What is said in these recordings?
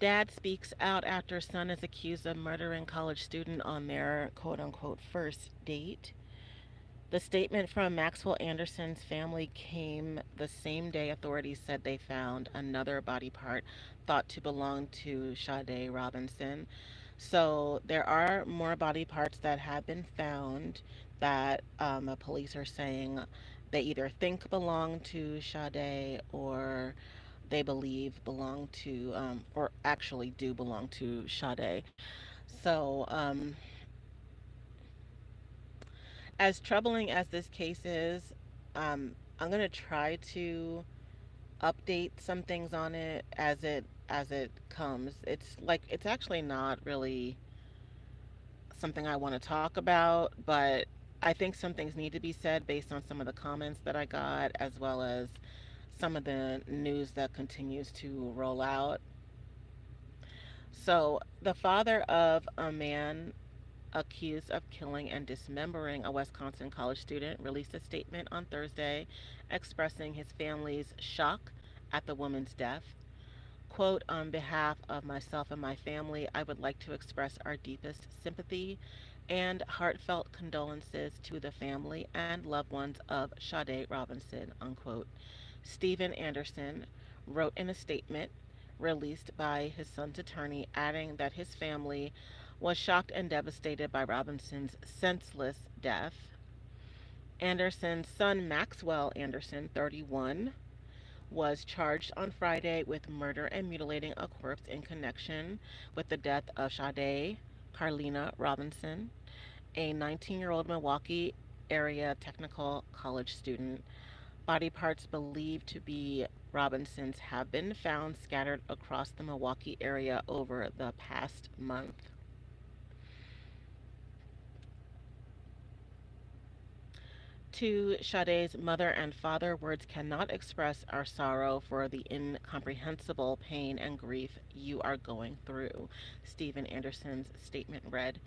Dad speaks out after son is accused of murdering college student on their quote unquote first date. The statement from Maxwell Anderson's family came the same day authorities said they found another body part thought to belong to Sade Robinson. So there are more body parts that have been found that police are saying they either think belong to Sade or they believe belong to, or actually do belong to Sade. So, as troubling as this case is, I'm gonna try to update some things on it as it comes. It's actually not really something I want to talk about, but I think some things need to be said based on some of the comments that I got, as well as some of the news that continues to roll out. So, the father of a man accused of killing and dismembering a Wisconsin college student, released a statement on Thursday expressing his family's shock at the woman's death. Quote, on behalf of myself and my family, I would like to express our deepest sympathy and heartfelt condolences to the family and loved ones of Sade Robinson, unquote. Stephen Anderson wrote in a statement released by his son's attorney, adding that his family was shocked and devastated by Robinson's senseless death. Anderson's son, Maxwell Anderson, 31, was charged on Friday with murder and mutilating a corpse in connection with the death of Sade Carlina Robinson, a 19-year-old Milwaukee area technical college student. Body parts believed to be Robinson's have been found scattered across the Milwaukee area over the past month. To Sade's mother and father, words cannot express our sorrow for the incomprehensible pain and grief you are going through. Stephen Anderson's statement read,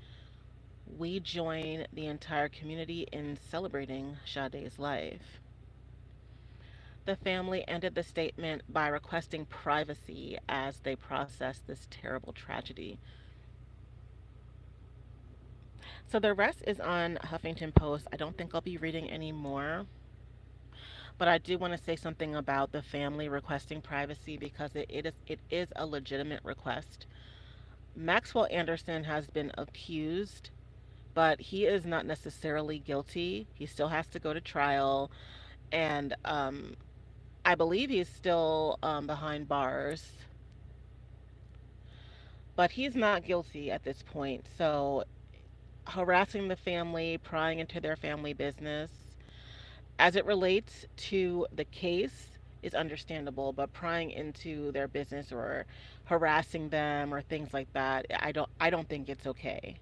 we join the entire community in celebrating Sade's life. The family ended the statement by requesting privacy as they process this terrible tragedy. So the rest is on Huffington Post. I don't think I'll be reading any more, but I do want to say something about the family requesting privacy because it is a legitimate request. Maxwell Anderson has been accused, but he is not necessarily guilty. He still has to go to trial, and I believe he's still behind bars, but he's not guilty at this point. So harassing the family, prying into their family business, as it relates to the case, is understandable, but prying into their business or harassing them or things like that, I don't think it's okay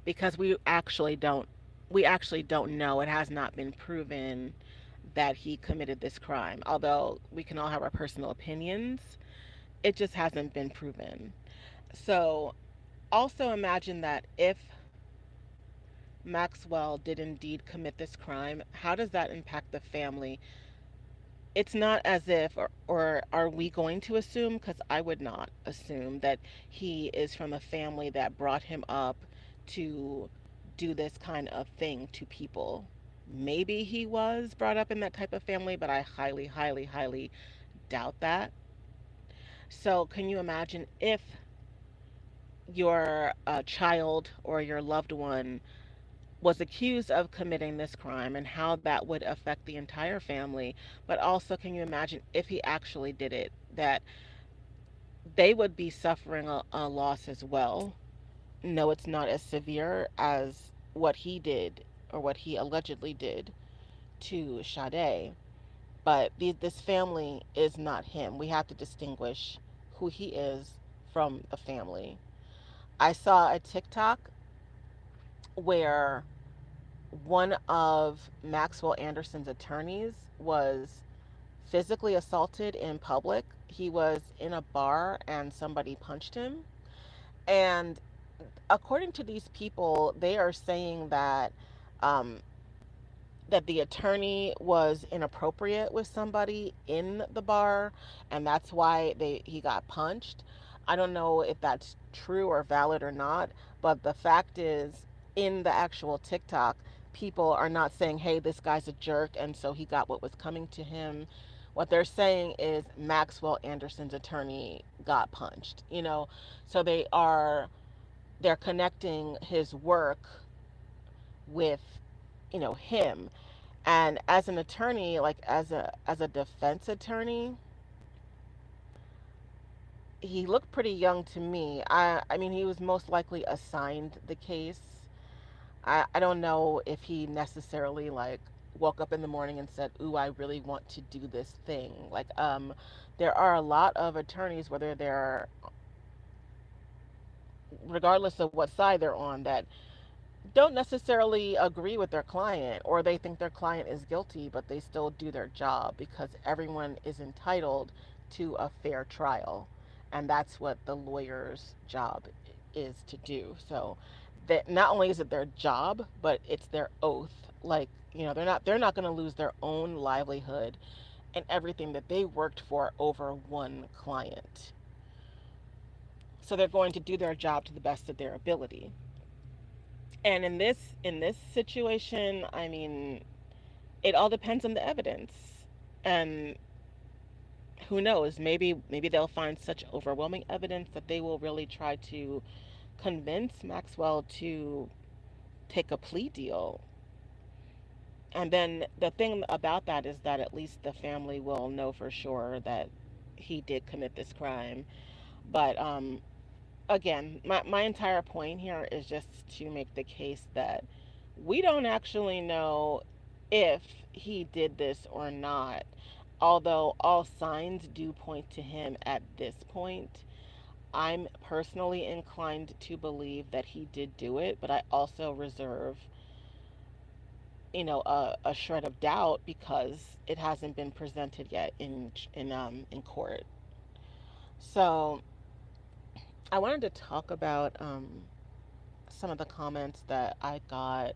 because we actually don't know. It has not been proven that he committed this crime. Although we can all have our personal opinions, it just hasn't been proven. So also imagine that if Maxwell did indeed commit this crime, how does that impact the family? It's not as if, or are we going to assume, because I would not assume that he is from a family that brought him up to do this kind of thing to people. Maybe he was brought up in that type of family, but I highly, highly, highly doubt that. So, can you imagine if your child or your loved one was accused of committing this crime and how that would affect the entire family? But also, can you imagine if he actually did it, that they would be suffering a loss as well? No, it's not as severe as what he did or what he allegedly did to Sade, but this family is not him. We have to distinguish who he is from the family. I saw a TikTok where one of Maxwell Anderson's attorneys was physically assaulted in public. He was in a bar and somebody punched him. And according to these people, they are saying that um, that the attorney was inappropriate with somebody in the bar, and that's why he got punched. I don't know if that's true or valid or not, but the fact is, in the actual TikTok, people are not saying, hey, this guy's a jerk and so he got what was coming to him. What they're saying is Maxwell Anderson's attorney got punched, so they're connecting his work with, him. And as an attorney, like as a defense attorney, he looked pretty young to me. I mean, he was most likely assigned the case. I don't know if he necessarily like woke up in the morning and said, "Ooh, I really want to do this thing." Like there are a lot of attorneys, whether they're regardless of what side they're on, that don't necessarily agree with their client, or they think their client is guilty, but they still do their job because everyone is entitled to a fair trial. And that's what the lawyer's job is to do. So that not only is it their job, but it's their oath. Like, they're not going to lose their own livelihood and everything that they worked for over one client. So they're going to do their job to the best of their ability. And in this situation, I mean, it all depends on the evidence. And who knows, maybe they'll find such overwhelming evidence that they will really try to convince Maxwell to take a plea deal. And then the thing about that is that at least the family will know for sure that he did commit this crime. But again, my entire point here is just to make the case that we don't actually know if he did this or not, although all signs do point to him at this point. I'm personally inclined to believe that he did do it, but I also reserve, a shred of doubt because it hasn't been presented yet in court. So I wanted to talk about some of the comments that I got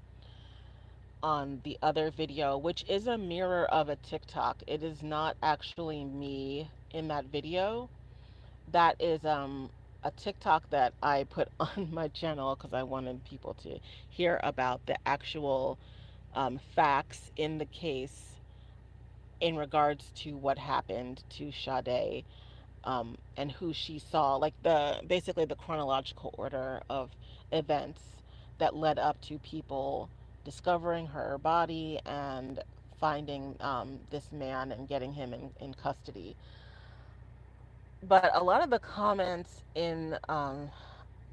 on the other video, which is a mirror of a TikTok. It is not actually me in that video. That is a TikTok that I put on my channel because I wanted people to hear about the actual facts in the case in regards to what happened to Sade, and who she saw, like basically the chronological order of events that led up to people discovering her body and finding this man and getting him in custody. But a lot of the comments in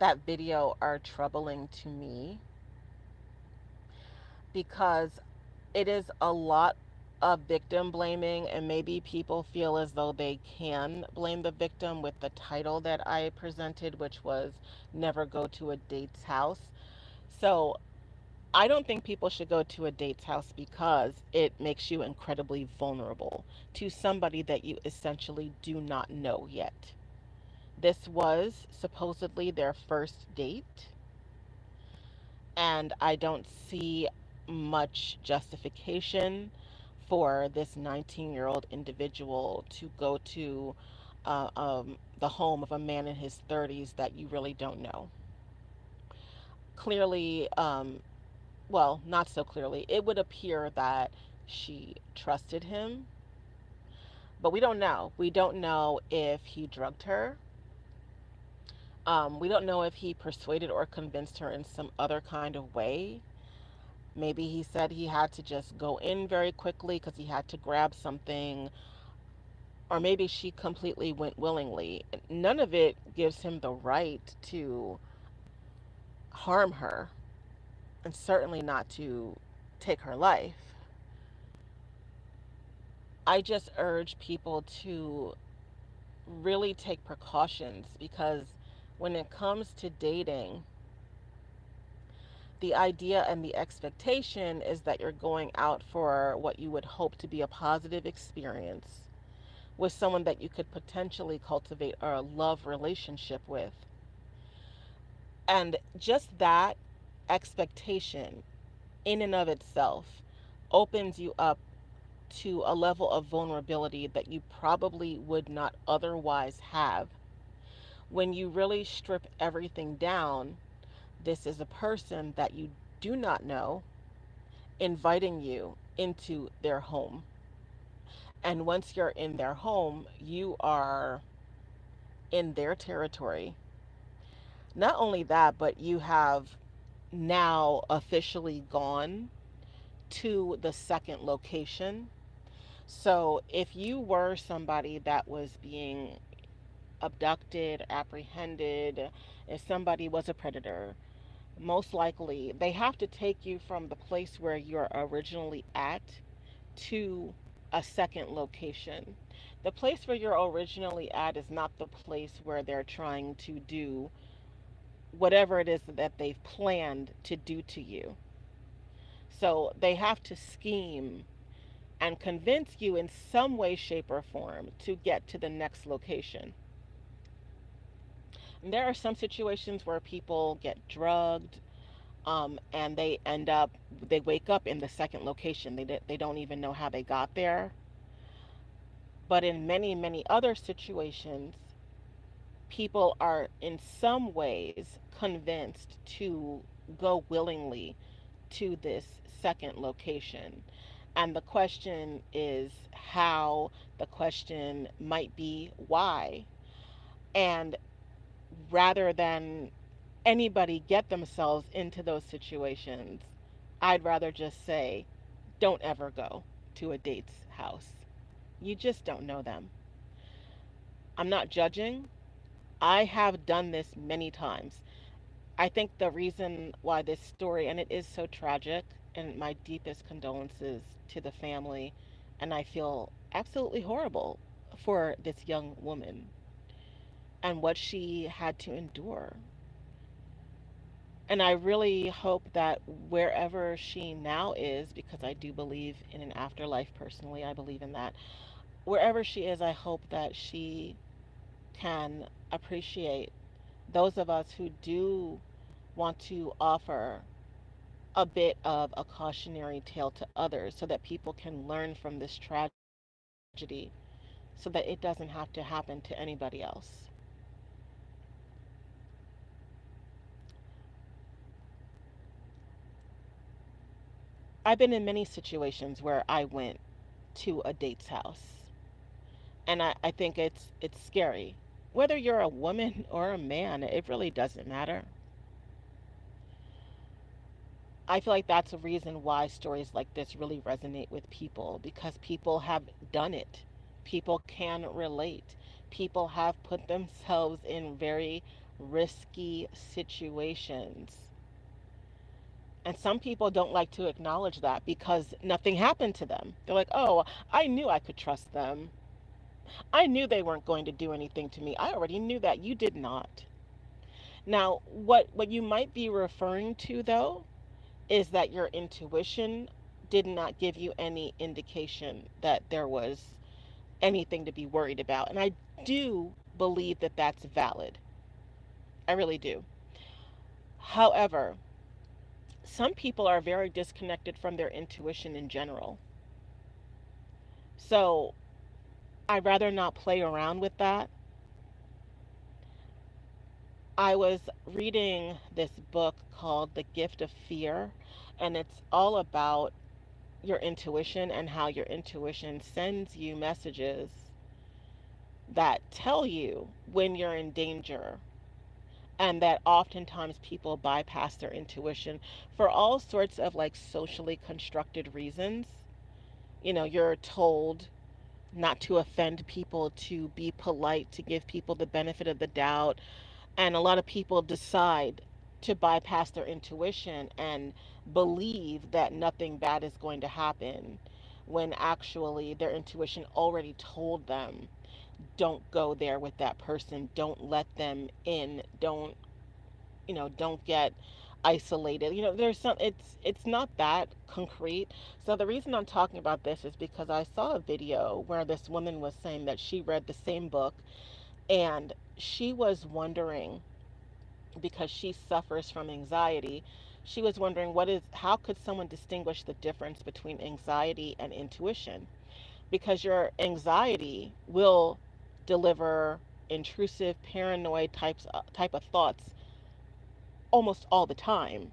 that video are troubling to me because it is a lot of victim blaming, and maybe people feel as though they can blame the victim with the title that I presented, which was Never Go to a Date's House. So I don't think people should go to a date's house because it makes you incredibly vulnerable to somebody that you essentially do not know yet. This was supposedly their first date, and I don't see much justification for this 19-year-old individual to go to the home of a man in his 30s that you really don't know. Clearly, well, not so clearly, it would appear that she trusted him, but we don't know. We don't know if he drugged her. We don't know if he persuaded or convinced her in some other kind of way. Maybe he said he had to just go in very quickly because he had to grab something, or maybe she completely went willingly. None of it gives him the right to harm her, and certainly not to take her life. I just urge people to really take precautions because when it comes to dating, the idea and the expectation is that you're going out for what you would hope to be a positive experience with someone that you could potentially cultivate a love relationship with. And just that expectation, in and of itself, opens you up to a level of vulnerability that you probably would not otherwise have. When you really strip everything down, this is a person that you do not know inviting you into their home. And once you're in their home, you are in their territory. Not only that, but you have now officially gone to the second location. So if you were somebody that was being abducted, apprehended, if somebody was a predator, most likely they have to take you from the place where you're originally at to a second location. The place where you're originally at is not the place where they're trying to do whatever it is that they've planned to do to you. So they have to scheme and convince you in some way, shape, or form to get to the next location. And there are some situations where people get drugged, and they wake up in the second location. They don't even know how they got there. But in many, many other situations, people are in some ways convinced to go willingly to this second location. And the question is how, the question might be why. And rather than anybody get themselves into those situations, I'd rather just say, don't ever go to a date's house. You just don't know them. I'm not judging. I have done this many times. I think the reason why this story, and it is so tragic, and my deepest condolences to the family, and I feel absolutely horrible for this young woman and what she had to endure. And I really hope that wherever she now is, because I do believe in an afterlife personally, I believe in that. Wherever she is, I hope that she can appreciate those of us who do want to offer a bit of a cautionary tale to others so that people can learn from this tragedy so that it doesn't have to happen to anybody else. I've been in many situations where I went to a date's house, and I think it's scary. Whether you're a woman or a man, it really doesn't matter. I feel like that's a reason why stories like this really resonate with people because people have done it. People can relate. People have put themselves in very risky situations. And some people don't like to acknowledge that because nothing happened to them. They're like, oh, I knew I could trust them. I knew they weren't going to do anything to me. I already knew that. You did not. Now, what you might be referring to, though, is that your intuition did not give you any indication that there was anything to be worried about. And I do believe that that's valid. I really do. However, some people are very disconnected from their intuition in general. So I'd rather not play around with that. I was reading this book called The Gift of Fear, and it's all about your intuition and how your intuition sends you messages that tell you when you're in danger, and that oftentimes people bypass their intuition for all sorts of like socially constructed reasons. You know, you're told not to offend people, to be polite, to give people the benefit of the doubt, and a lot of people decide to bypass their intuition and believe that nothing bad is going to happen when actually their intuition already told them don't go there with that person, don't let them in, don't get isolated. There's some it's not that concrete. So the reason I'm talking about this is because I saw a video where this woman was saying that she read the same book, and she was wondering, because she suffers from anxiety, She was wondering how could someone distinguish the difference between anxiety and intuition? Because your anxiety will deliver intrusive, paranoid type of thoughts almost all the time.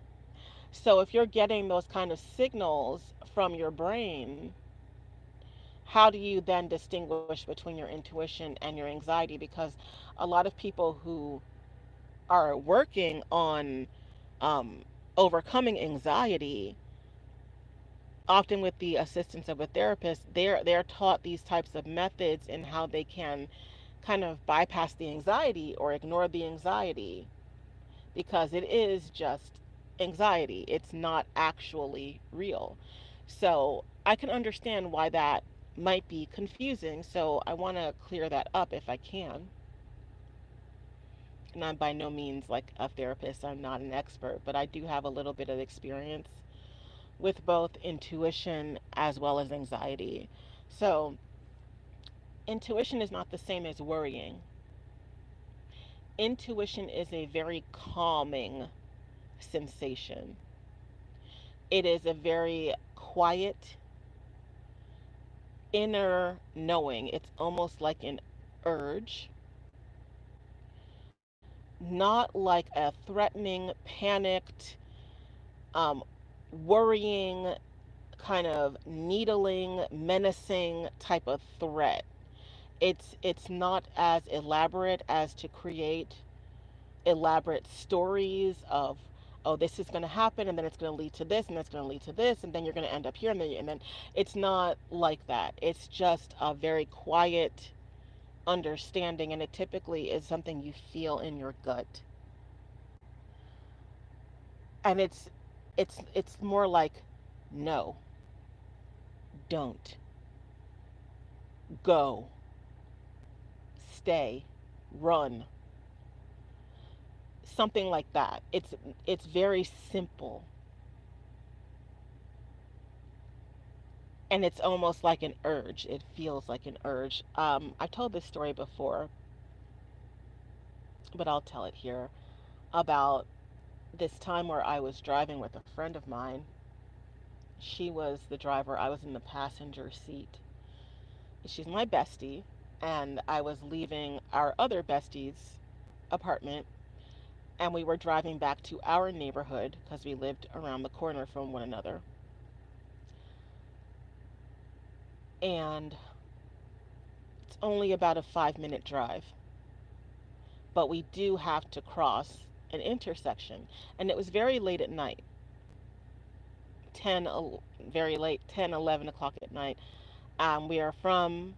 So if you're getting those kind of signals from your brain, how do you then distinguish between your intuition and your anxiety? Because a lot of people who are working on um, overcoming anxiety, often with the assistance of a therapist, they're taught these types of methods and how they can kind of bypass the anxiety or ignore the anxiety, because it is just anxiety. It's not actually real. So I can understand why that might be confusing. So I want to clear that up if I can. And I'm by no means like a therapist, I'm not an expert, but I do have a little bit of experience with both intuition as well as anxiety. So, intuition is not the same as worrying. Intuition is a very calming sensation. It is a very quiet inner knowing. It's almost like an urge, not like a threatening, panicked, um, worrying, kind of needling, menacing type of threat. It's not as elaborate as to create elaborate stories of, oh, this is going to happen and then it's going to lead to this and that's going to lead to this and then you're going to end up here and then it's not like that. It's just a very quiet understanding, and it typically is something you feel in your gut. And it's more like no, don't, go, stay, run, something like that. It's very simple, and it's almost like an urge. It feels like an urge. I've told this story before, but I'll tell it here, about this time where I was driving with a friend of mine. She was the driver, I was in the passenger seat. She's my bestie, and I was leaving our other bestie's apartment, and we were driving back to our neighborhood because we lived around the corner from one another. And it's only about a 5-minute drive, but we do have to cross an intersection. And it was very late at night, very late, 10, 11 o'clock at night. We are from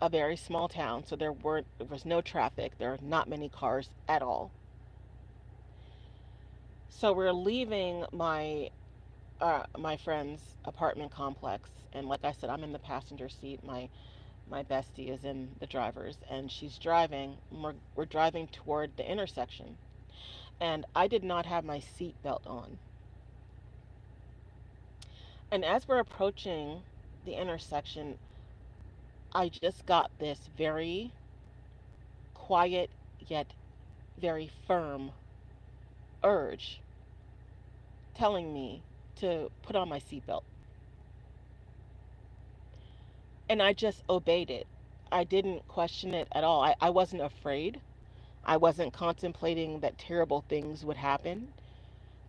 a very small town, so there was no traffic. There are not many cars at all. So we're leaving my friend's apartment complex, and like I said, I'm in the passenger seat. My bestie is in the driver's, and she's driving. We're driving toward the intersection, and I did not have my seat belt on. And as we're approaching the intersection, I just got this very quiet yet very firm urge telling me to put on my seatbelt. And I just obeyed it. I didn't question it at all. I wasn't afraid. I wasn't contemplating that terrible things would happen.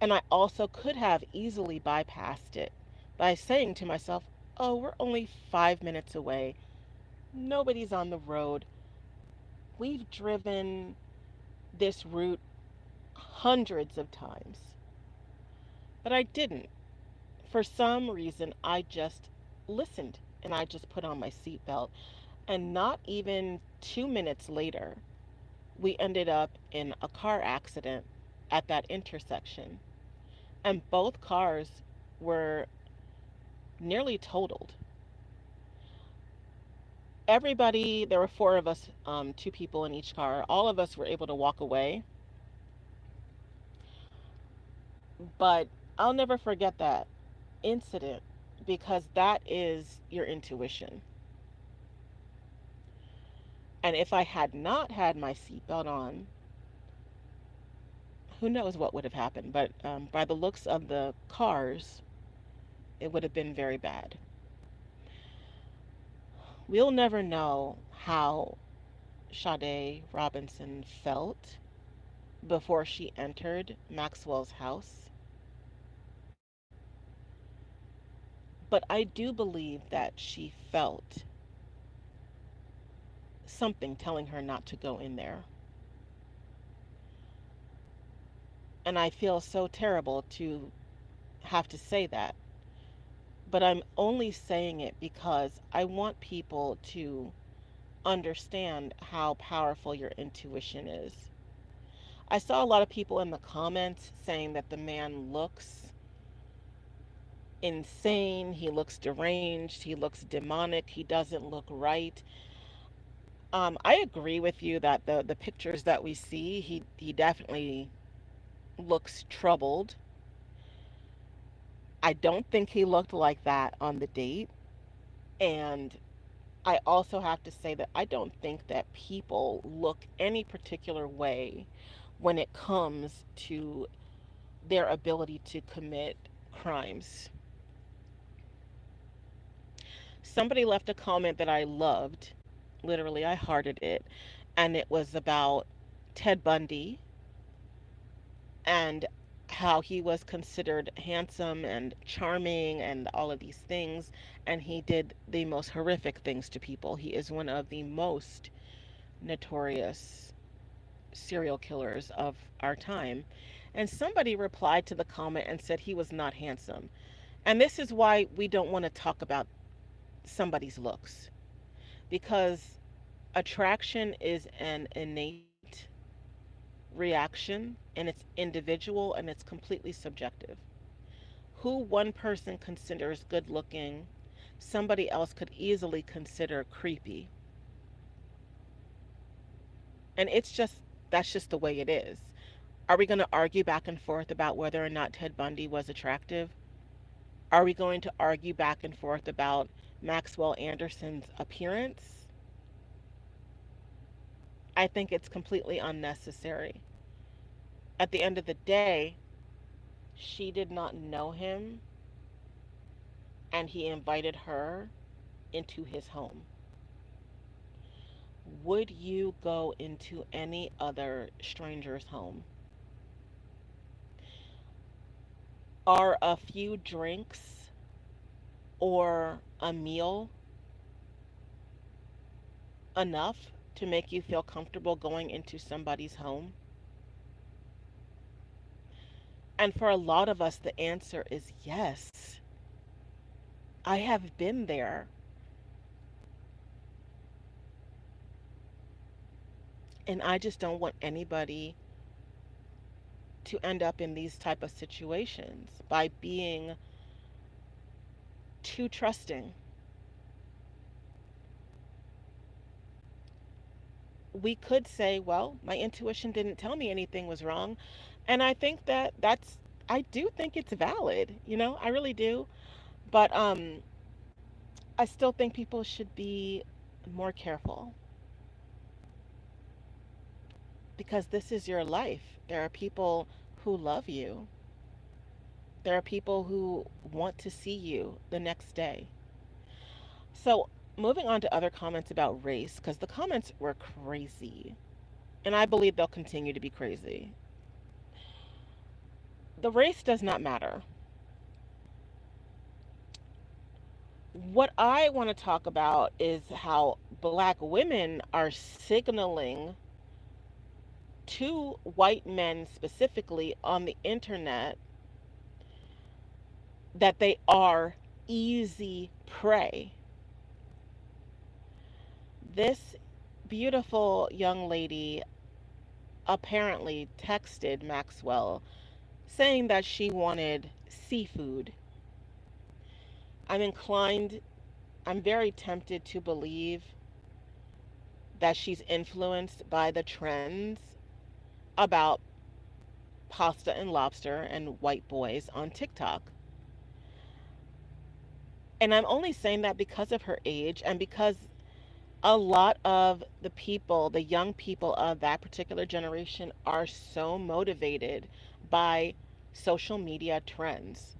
And I also could have easily bypassed it by saying to myself, oh, we're only 5 minutes away. Nobody's on the road. We've driven this route hundreds of times. But I didn't. For some reason, I just listened and I just put on my seatbelt. And not even 2 minutes later, we ended up in a car accident at that intersection. And both cars were nearly totaled. Everybody, there were four of us, two people in each car. All of us were able to walk away. But I'll never forget that incident, because that is your intuition. And if I had not had my seatbelt on, who knows what would have happened. But by the looks of the cars, it would have been very bad. We'll never know how Sade Robinson felt before she entered Maxwell's house. But I do believe that she felt something telling her not to go in there. And I feel so terrible to have to say that. But I'm only saying it because I want people to understand how powerful your intuition is. I saw a lot of people in the comments saying that the man looks insane, he looks deranged, he looks demonic, he doesn't look right. I agree with you that the pictures that we see, he definitely looks troubled. I don't think he looked like that on the date. And I also have to say that I don't think that people look any particular way when it comes to their ability to commit crimes. Somebody left a comment that I loved. Literally, I hearted it. And it was about Ted Bundy and how he was considered handsome and charming and all of these things. And he did the most horrific things to people. He is one of the most notorious serial killers of our time. And somebody replied to the comment and said he was not handsome. And this is why we don't want to talk about somebody's looks, because attraction is an innate reaction and it's individual and it's completely subjective. Who one person considers good looking, somebody else could easily consider creepy. And that's just the way it is. Are we going to argue back and forth about whether or not Ted Bundy was attractive? Are we going to argue back and forth about Maxwell Anderson's appearance? I think it's completely unnecessary. At the end of the day, she did not know him and he invited her into his home. Would you go into any other stranger's home? Are a few drinks or a meal enough to make you feel comfortable going into somebody's home? And for a lot of us, the answer is yes. I have been there. And I just don't want anybody to end up in these type of situations by being too trusting. We could say, well, my intuition didn't tell me anything was wrong. And I think that I do think it's valid, I really do. But I still think people should be more careful because this is your life. There are people who love you. There are people who want to see you the next day. So, moving on to other comments about race, because the comments were crazy. And I believe they'll continue to be crazy. The race does not matter. What I want to talk about is how black women are signaling to white men specifically on the internet that they are easy prey. This beautiful young lady apparently texted Maxwell saying that she wanted seafood. I'm inclined, I'm very tempted to believe that she's influenced by the trends about pasta and lobster and white boys on TikTok. And I'm only saying that because of her age and because A lot of the people, the young people of that particular generation, are so motivated by social media trends.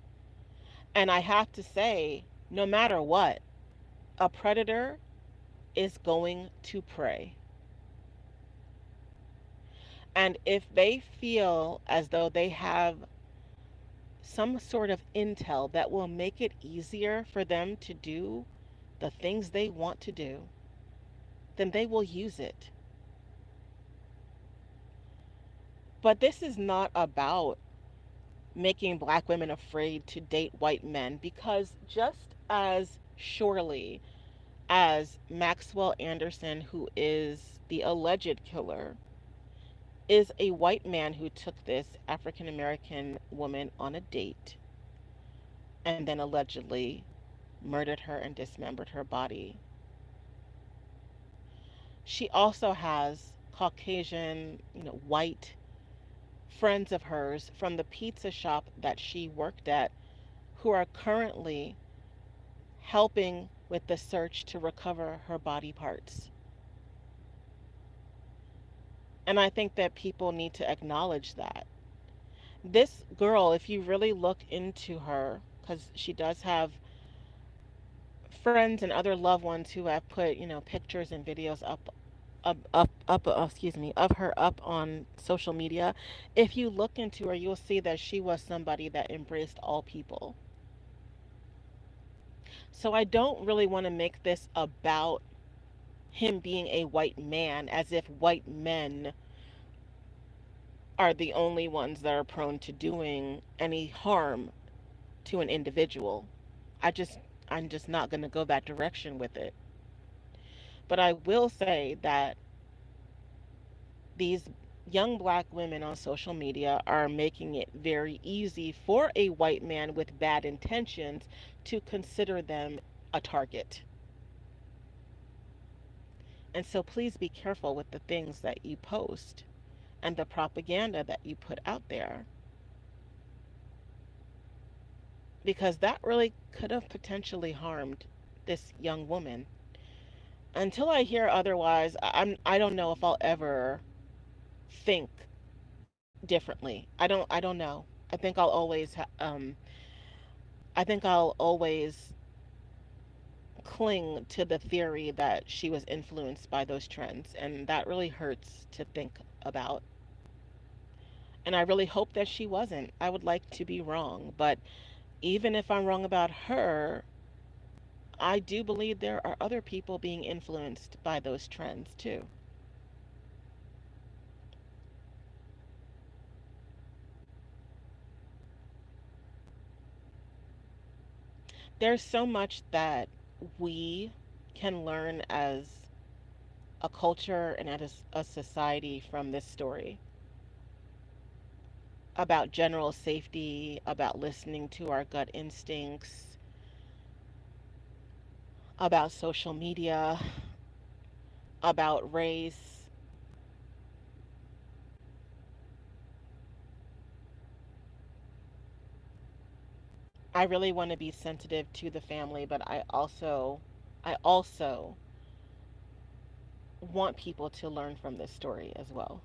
And I have to say, no matter what, a predator is going to prey. And if they feel as though they have some sort of intel that will make it easier for them to do the things they want to do, then they will use it. But this is not about making black women afraid to date white men, because just as surely as Maxwell Anderson, who is the alleged killer, is a white man who took this African American woman on a date and then allegedly murdered her and dismembered her body. She also has Caucasian, white friends of hers from the pizza shop that she worked at who are currently helping with the search to recover her body parts. And I think that people need to acknowledge that. This girl, if you really look into her, because she does have friends and other loved ones who have put, pictures and videos excuse me, of her up on social media. If you look into her, you'll see that she was somebody that embraced all people. So I don't really want to make this about him being a white man as if white men are the only ones that are prone to doing any harm to an individual. I just I'm just not going to go that direction with it. But I will say that these young black women on social media are making it very easy for a white man with bad intentions to consider them a target. And so please be careful with the things that you post and the propaganda that you put out there, because that really could have potentially harmed this young woman. Until I hear otherwise, I don't know if I'll ever think differently. I don't know. I think I'll always cling to the theory that she was influenced by those trends, and that really hurts to think about. And I really hope that she wasn't. I would like to be wrong, but even if I'm wrong about her, I do believe there are other people being influenced by those trends too. There's so much that we can learn as a culture and as a society from this story about general safety, about listening to our gut instincts, about social media, about race. I really want to be sensitive to the family, but I also want people to learn from this story as well.